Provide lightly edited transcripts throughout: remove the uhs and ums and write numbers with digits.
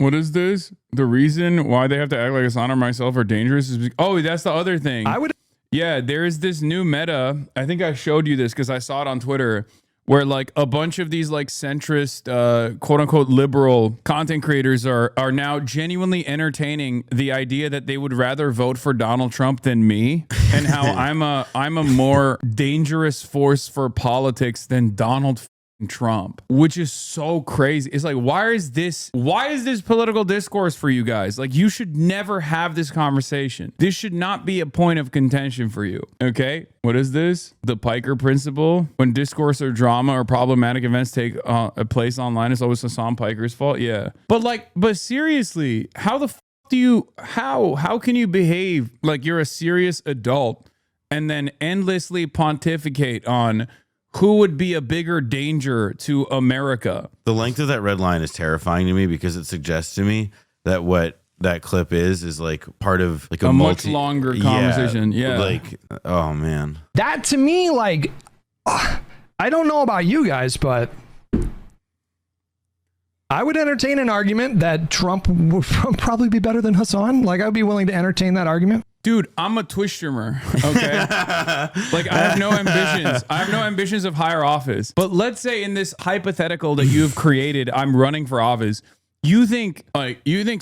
What is this? The reason why they have to act like Hasan or myself are dangerous is oh, that's the other thing. Yeah, there is this new meta. I think I showed you this because I saw it on Twitter, where like a bunch of these like centrist, quote unquote liberal content creators are now genuinely entertaining the idea that they would rather vote for Donald Trump than me, and how I'm a more dangerous force for politics than Donald Trump, which is so crazy. It's like, why is this political discourse for you guys? Like, you should never have this conversation. This should not be a point of contention for you. Okay, what is this? The Piker principle. When discourse or drama or problematic events take a place online, it's always Hasan Piker's fault. Yeah, but seriously, how the do you how can you behave like you're a serious adult and then endlessly pontificate on who would be a bigger danger to America? The length of that red line is terrifying to me because it suggests to me that what that clip is like part of like a much longer conversation. Yeah. Like, oh man. That to me, like, I don't know about you guys, but I would entertain an argument that Trump would probably be better than Hasan. Like, I'd be willing to entertain that argument. Dude, I'm a Twitch streamer, okay? Like, I have no ambitions. I have no ambitions of higher office. But let's say in this hypothetical that you've created, I'm running for office. You think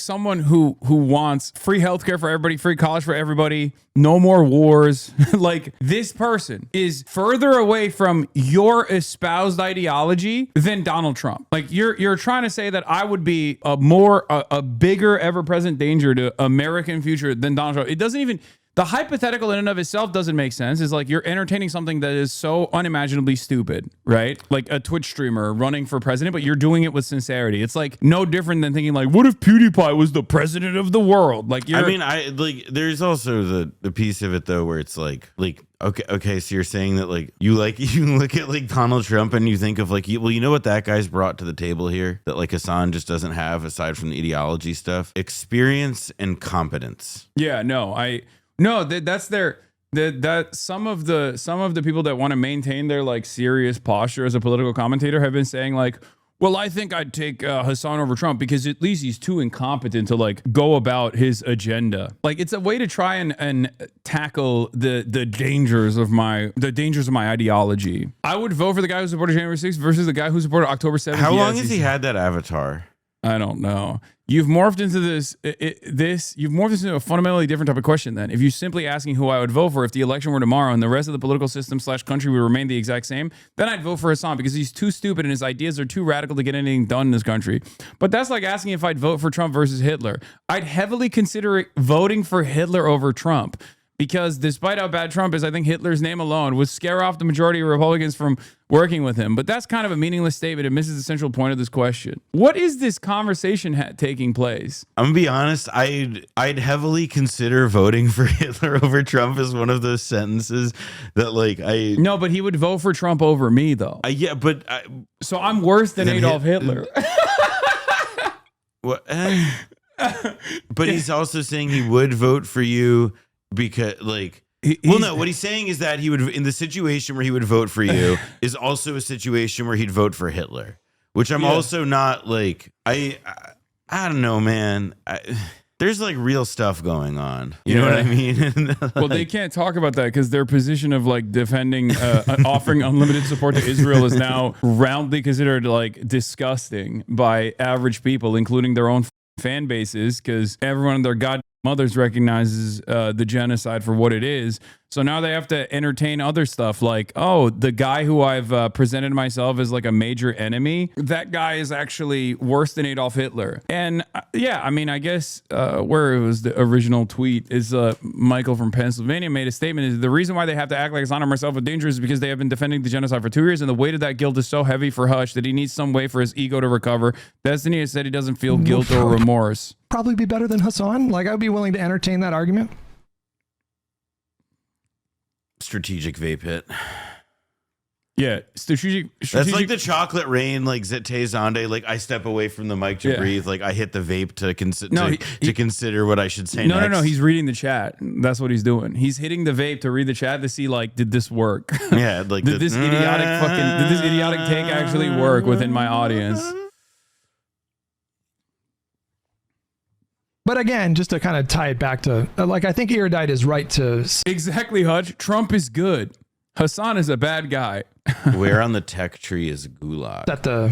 someone who wants free healthcare for everybody, free college for everybody, no more wars, like this person is further away from your espoused ideology than Donald Trump. Like you're trying to say that I would be a bigger ever-present danger to American future than Donald Trump. It doesn't even. The hypothetical in and of itself doesn't make sense. It's like you're entertaining something that is so unimaginably stupid, right? Like a Twitch streamer running for president, but you're doing it with sincerity. It's like no different than thinking like, what if PewDiePie was the president of the world? Like, there's also the piece of it though, where it's like, okay, so you're saying that like you look at like Donald Trump and you think of like, well, you know what that guy's brought to the table here that like Hasan just doesn't have aside from the ideology stuff? Experience and competence. Yeah, that's their that some of the people that want to maintain their like serious posture as a political commentator have been saying like, well, I think I'd take Hasan over Trump because at least he's too incompetent to like go about his agenda. Like, it's a way to try and tackle the dangers of my ideology. I would vote for the guy who supported January 6th versus the guy who supported October 7th. How long has he had that avatar? I don't know. You've morphed into you've morphed into a fundamentally different type of question then. If you're simply asking who I would vote for if the election were tomorrow and the rest of the political system / country would remain the exact same, then I'd vote for Hasan because he's too stupid and his ideas are too radical to get anything done in this country. But that's like asking if I'd vote for Trump versus Hitler. I'd heavily consider voting for Hitler over Trump because despite how bad Trump is, I think Hitler's name alone would scare off the majority of Republicans from working with him. But that's kind of a meaningless statement. It misses the central point of this question. What is this conversation taking place? I'm gonna be honest. I'd heavily consider voting for Hitler over Trump as one of those sentences that like No, but he would vote for Trump over me though. Yeah, but so I'm worse than Adolf Hitler. What? But he's also saying he would vote for you because like. What he's saying is that he would, in the situation where he would vote for you, is also a situation where he'd vote for Hitler, which I'm also not like. I don't know, man. There's like real stuff going on. You know what I mean? Well, they can't talk about that because their position of like defending, offering unlimited support to Israel is now roundly considered like disgusting by average people, including their own fan bases, because everyone in their mothers recognizes the genocide for what it is. So now they have to entertain other stuff like, oh, the guy who I've presented myself as like a major enemy, that guy is actually worse than Adolf Hitler. And yeah, I mean, I guess where it was the original tweet is Michael from Pennsylvania made a statement is the reason why they have to act like Hasan or myself are dangerous is because they have been defending the genocide for 2 years and the weight of that guilt is so heavy for Hush that he needs some way for his ego to recover. Destiny has said he doesn't feel guilt or remorse. Probably be better than Hasan. Like, I'd be willing to entertain that argument. Strategic vape hit. Yeah, strategic. That's like the chocolate rain, like Zete Zonde. Like, I step away from the mic to breathe. Like, I hit the vape to consider what I should say next. No. He's reading the chat. That's what he's doing. He's hitting the vape to read the chat to see, like, did this work? Yeah, like did this idiotic take actually work within my audience? But again, just to kind of tie it back to, like, I think Erudite is right to Exactly, Hutch. Trump is good. Hasan is a bad guy. Where on the tech tree is gulag? set I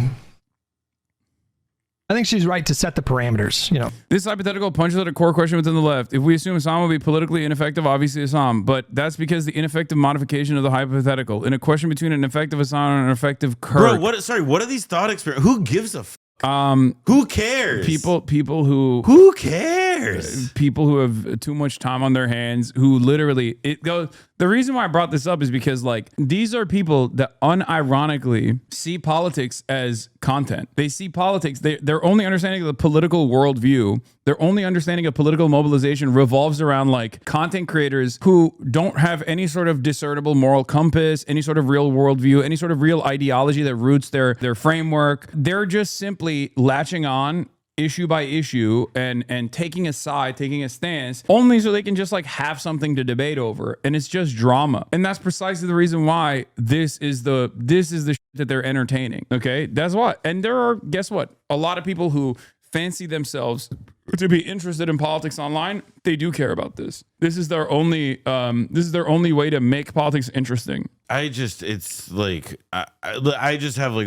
think she's right to set the parameters, you know. This hypothetical punches at a core question within the left. If we assume Hasan will be politically ineffective, obviously Hasan, but that's because the ineffective modification of the hypothetical. In a question between an effective Hasan and an effective Kirk. Bro, what are these thought experiments? Who gives a who cares? People who cares? People who have too much time on their hands, who literally it goes. The reason why I brought this up is because like these are people that unironically see politics as content. They see politics. Their only understanding of the political worldview, their only understanding of political mobilization revolves around like content creators who don't have any sort of discernible moral compass, any sort of real worldview, any sort of real ideology that roots their framework. They're just simply latching on issue by issue and taking a side, taking a stance, only so they can just like have something to debate over. And it's just drama. And that's precisely the reason why this is the shit that they're entertaining. Okay. That's what. And there are, guess what? A lot of people who fancy themselves to be interested in politics online, they do care about this. This is their only way to make politics interesting. I just have like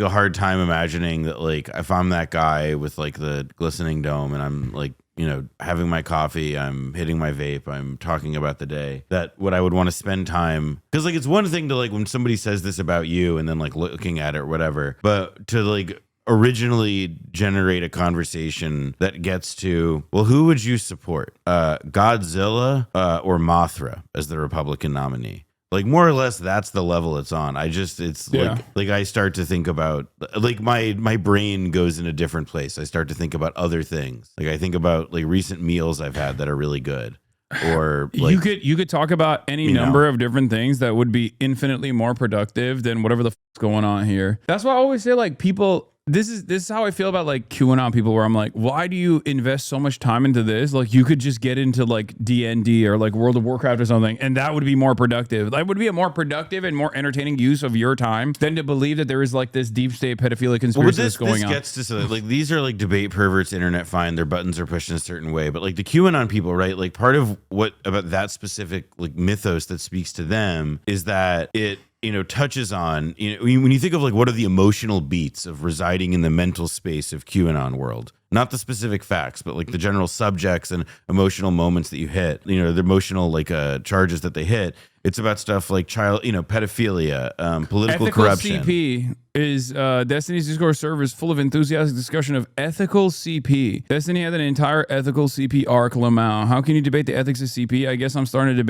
a hard time imagining that like if I'm that guy with like the glistening dome and I'm like, you know, having my coffee, I'm hitting my vape, I'm talking about the day, that what I would want to spend time, because like it's one thing to like when somebody says this about you and then like looking at it or whatever, but to like originally generate a conversation that gets to, well, who would you support? Godzilla or Mothra as the Republican nominee? Like more or less that's the level it's on. Like I start to think about like my brain goes in a different place. I start to think about other things. Like I think about like recent meals I've had that are really good. Or like, you could talk about any number of different things that would be infinitely more productive than whatever the f***'s going on here. That's why I always say like people, this is how I feel about like QAnon people, where I'm like, why do you invest so much time into this? Like you could just get into like D&D or like World of Warcraft or something, and that would be more productive. That would be a more productive and more entertaining use of your time than to believe that there is like this deep state pedophilic conspiracy that's going on. This gets to like these are like debate perverts, internet fine. Their buttons are pushed in a certain way, but like the QAnon people, right? Like part of what about that specific like mythos that speaks to them is that it, you know, touches on, you know, when you think of like what are the emotional beats of residing in the mental space of QAnon world, not the specific facts, but like the general subjects and emotional moments that you hit, you know, the emotional like charges that they hit. It's about stuff like child, you know, pedophilia, political ethical corruption. CP is Destiny's Discourse server is full of enthusiastic discussion of ethical CP. Destiny had an entire ethical CP arc, Lamau. How can you debate the ethics of CP? I guess I'm starting the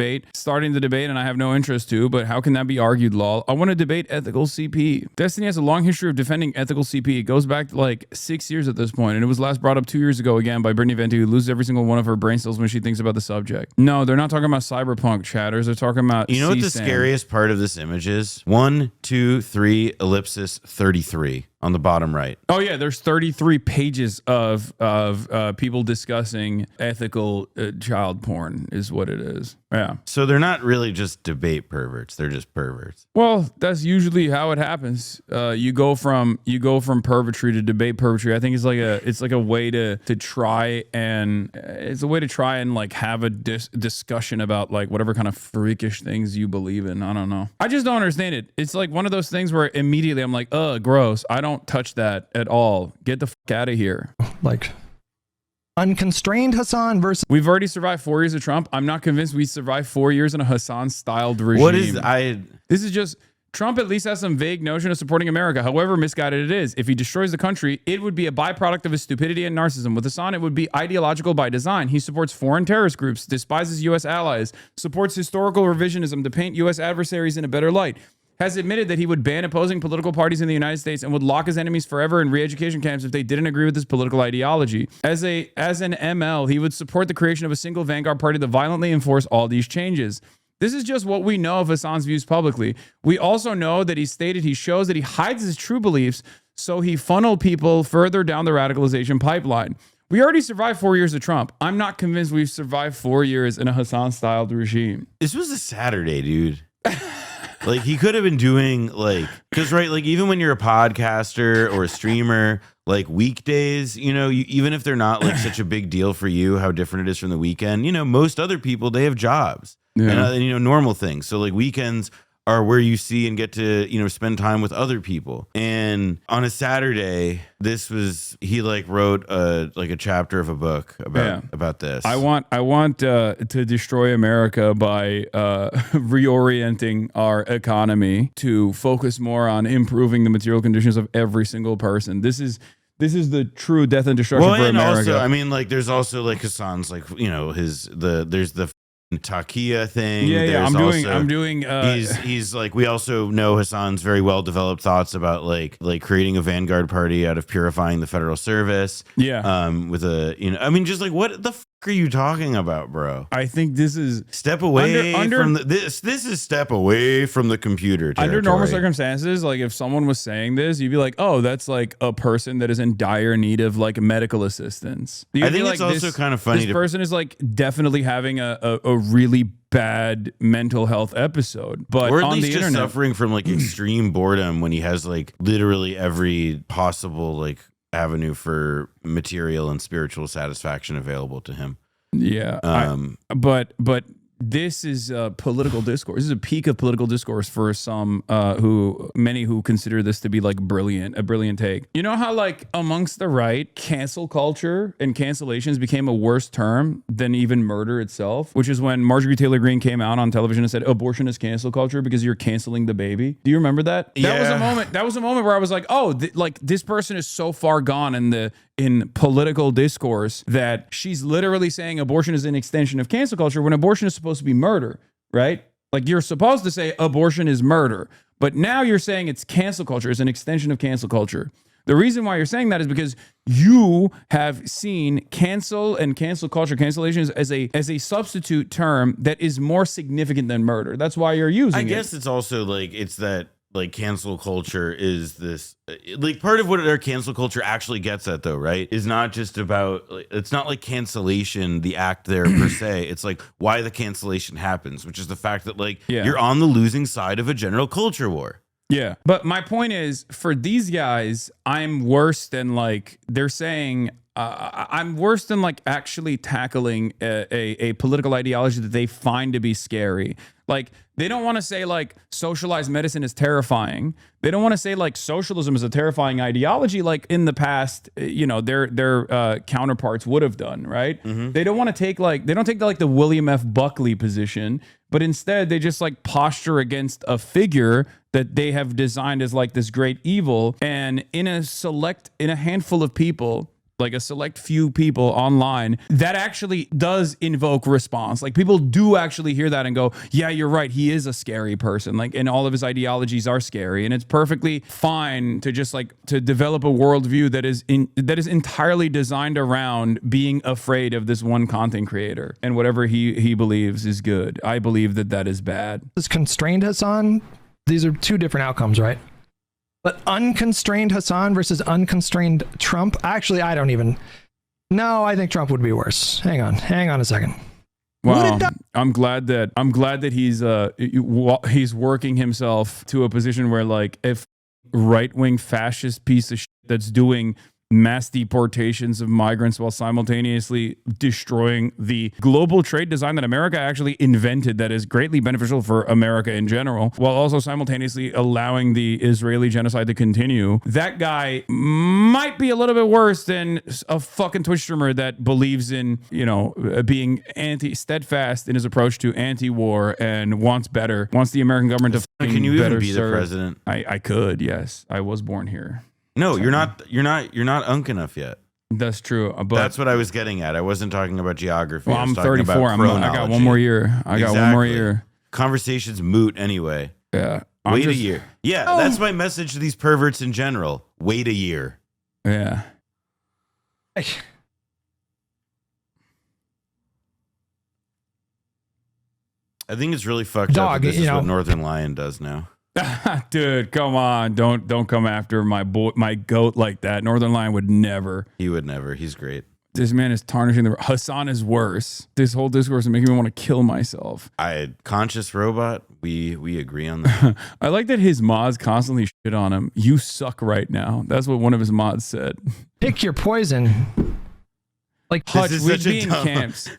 debate, and I have no interest to, but how can that be argued, lol? I want to debate ethical CP. Destiny has a long history of defending ethical CP. It goes back to like 6 years at this point, and it was last brought up 2 years ago again by Brittany Venti, who loses every single one of her brain cells when she thinks about the subject. No, they're not talking about cyberpunk chatters. They're talking about you know what the scariest part of this image is? 1, 2, 3, ellipsis, 33 on the bottom right. Oh yeah, there's 33 pages of people discussing ethical child porn is what it is. Yeah. So they're not really just debate perverts. They're just perverts. Well, that's usually how it happens. You go from pervertry to debate pervertry. I think it's like a way to try and like have a discussion about like whatever kind of freakish things you believe in. I don't know. I just don't understand it. It's like one of those things where immediately I'm like, gross. I don't touch that at all. Get the fuck out of here. Like unconstrained Hasan versus. We've already survived 4 years of Trump. I'm not convinced we survived 4 years in a Hasan-styled regime. This is just Trump at least has some vague notion of supporting America, however misguided it is. If he destroys the country, it would be a byproduct of his stupidity and narcissism. With Hasan, it would be ideological by design. He supports foreign terrorist groups, despises U.S. allies, supports historical revisionism to paint U.S. adversaries in a better light, has admitted that he would ban opposing political parties in the United States and would lock his enemies forever in re-education camps if they didn't agree with his political ideology. As an ML, he would support the creation of a single vanguard party to violently enforce all these changes. This is just what we know of Hasan's views publicly. We also know that he stated he shows that he hides his true beliefs, so he funneled people further down the radicalization pipeline. We already survived 4 years of Trump. I'm not convinced we've survived 4 years in a Hasan-styled regime. This was a Saturday, dude. Like he could have been doing like, because right, like even when you're a podcaster or a streamer, like weekdays, even if they're not like such a big deal for you, how different it is from the weekend, most other people, they have jobs and normal things. So like weekends are where you see and get to, spend time with other people. And on a Saturday, he like wrote a chapter of a book about this. I want to destroy America by reorienting our economy to focus more on improving the material conditions of every single person. This is the true death and destruction for America. Also, I mean, like, there's also like Hasan's, like, there's the Takia thing. Yeah. I'm doing. He's like, we also know Hasan's very well developed thoughts about like creating a vanguard party out of purifying the federal service. Yeah. With just like, what the fuck are you talking about, bro? I think this is step away from this is step away from the computer territory. Under normal circumstances, like if someone was saying this, you'd be like, oh, that's like a person that is in dire need of like medical assistance. I think it's also kind of funny. This person is like definitely having a really bad mental health episode, but or at on least the just internet, suffering from like extreme boredom when he has like literally every possible like avenue for material and spiritual satisfaction available to him. Yeah. But this is political discourse. This is a peak of political discourse for some many who consider this to be like a brilliant take. You know how like amongst the right, cancel culture and cancellations became a worse term than even murder itself, which is when Marjorie Taylor Greene came out on television and said abortion is cancel culture because you're canceling the baby. Do you remember that? Yeah. That was a moment where I was like, oh, like this person is so far gone in political discourse that she's literally saying abortion is an extension of cancel culture when abortion is supposed to be murder, right? Like you're supposed to say abortion is murder, but now you're saying it's cancel culture, it's an extension of cancel culture. The reason why you're saying that is because you have seen cancel and cancel culture, cancellations as a substitute term that is more significant than murder. That's why you're using it. I guess it's also like, it's that like cancel culture is this like part of what our cancel culture actually gets at though, right? Is not just about, it's not like cancellation, the act there per se. It's like why the cancellation happens, which is the fact that like you're on the losing side of a general culture war. Yeah. But my point is for these guys, I'm worse than like they're saying I'm worse than like actually tackling a political ideology that they find to be scary. Like they don't want to say like socialized medicine is terrifying. They don't want to say like socialism is a terrifying ideology like in the past, their counterparts would have done, right? Mm-hmm. They don't want to take the William F. Buckley position, but instead they just like posture against a figure that they have designed as like this great evil. And in a handful of people, like a select few people online, that actually does invoke response. Like people do actually hear that and go, yeah, you're right. He is a scary person. Like, and all of his ideologies are scary. And it's perfectly fine to just like to develop a worldview that is entirely designed around being afraid of this one content creator and whatever he believes is good. I believe that is bad. Is constrained Hasan? These are two different outcomes, right? But unconstrained Hasan versus unconstrained Trump. Actually, I don't even. No, I think Trump would be worse. Hang on a second. Wow, I'm glad that he's working himself to a position where like if right-wing fascist piece of shit that's doing mass deportations of migrants while simultaneously destroying the global trade design that America actually invented that is greatly beneficial for America in general, while also simultaneously allowing the Israeli genocide to continue. That guy might be a little bit worse than a fucking Twitch streamer that believes in, being steadfast in his approach to anti-war and wants the American government to Can you even be the president? I could, yes. I was born here. No, you're not unk enough yet. That's true. But that's what I was getting at. I wasn't talking about geography. Well, I'm 34. I got one more year. Got one more year. Conversation's moot anyway. Yeah. Wait a year. Yeah, that's my message to these perverts in general. Wait a year. Yeah. I think it's really fucked up that this is what Northern Lion does now. Dude, come on. Don't come after my goat like that. Northern Lion would never. He would never. He's great. This man is tarnishing Hasan is worse. This whole discourse is making me want to kill myself. Conscious robot? We agree on that. I like that his mods constantly shit on him. You suck right now. That's what one of his mods said. Pick your poison. Like Hutch, is we'd such a be in dumb- camps.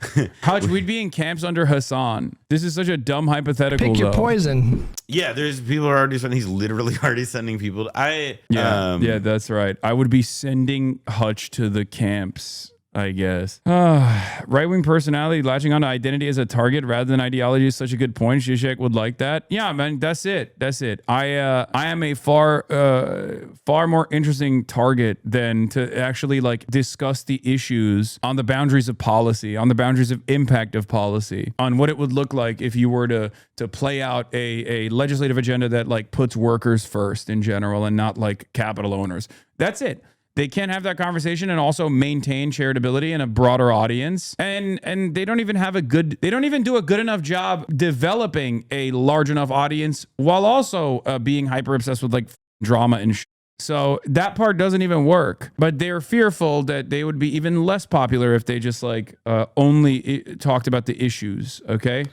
Hutch, we'd be in camps under Hasan. This is such a dumb hypothetical. pick your though. poison. Yeah, there's people are already sending. He's literally already sending people. Yeah, that's right. I would be sending Hutch to the camps, I guess. Right-wing personality latching onto identity as a target rather than ideology is such a good point. Zizek would like that. Yeah, man, that's it. I am a far more interesting target than to actually like discuss the issues on the boundaries of policy, on the boundaries of impact of policy, on what it would look like if you were to play out a legislative agenda that like puts workers first in general and not like capital owners. That's it. They can't have that conversation and also maintain charitability in a broader audience. And they don't even do a good enough job developing a large enough audience while also being hyper obsessed with like drama and shit. So that part doesn't even work. But they're fearful that they would be even less popular if they just like only talked about the issues. Okay.